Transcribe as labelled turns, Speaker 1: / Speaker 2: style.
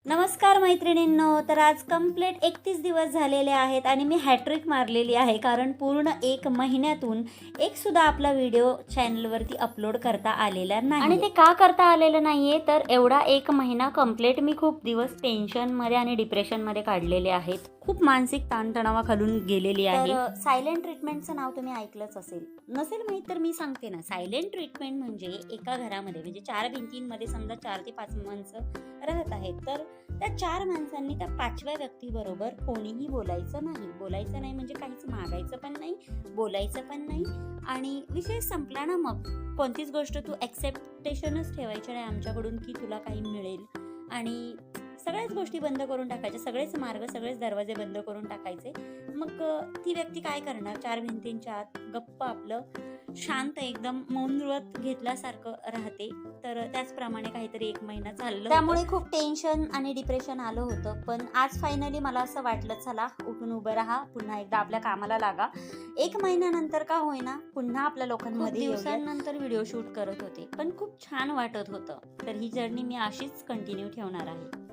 Speaker 1: नमस्कार मैत्रिणींनो. तर आज कंप्लीट 31 दिवस झालेले आहेत आणि मी हॅट्रिक मारलेली आहे, कारण पूर्ण 1 महिन्यातून एक सुद्धा आपला व्हिडिओ चॅनलवरती अपलोड करता आलेला नाही. आणि ते का करता आलेलं नाहीये, तर एवढा 1 महिना कंप्लीट मी खूप दिवस टेन्शनमध्ये आणि डिप्रेशनमध्ये काढलेले आहेत. खूप मानसिक ताणतणावाखालून गेलेली आहे. सायलेंट ट्रीटमेंटचं नाव तुम्ही ऐकलंच असेल, नसेल माहीत तर मी सांगते ना. सायलेंट ट्रीटमेंट म्हणजे एका घरामध्ये म्हणजे 4 भिंतींमध्ये समजा 4 ते 5 माणसं राहत आहेत, तर त्या 4 माणसांनी त्या 5व्या व्यक्तीबरोबर कोणीही बोलायचं नाही म्हणजे काहीच मागायचं पण नाही, बोलायचं पण नाही आणि विषय संपला ना. मग कोणतीच गोष्ट तू एक्सेप्टेशनच ठेवायची नाही आमच्याकडून की तुला काही मिळेल, आणि सगळ्याच गोष्टी बंद करून टाकायच्या, सगळेच मार्ग, सगळेच दरवाजे बंद करून टाकायचे. मग ती व्यक्ती काय करणार? 4 भिंतींच्या आत गप्प आपलं शांत एकदम मौन व्रत घेतल्यासारखं राहते. तर त्याचप्रमाणे काहीतरी 1 महिना चाललं, त्यामुळे खूप टेन्शन आणि डिप्रेशन आलं होतं. पण आज फायनली मला असं वाटलं, चला उठून उभं राहा, पुन्हा एकदा आपल्या कामाला लागा. 1 महिन्यानंतर का होईना पुन्हा आपल्या लोकांमध्ये दिवसांनंतर व्हिडिओ शूट करत होते, पण खूप छान वाटत होतं. तर ही जर्नी मी अशीच कंटिन्यू ठेवणार आहे.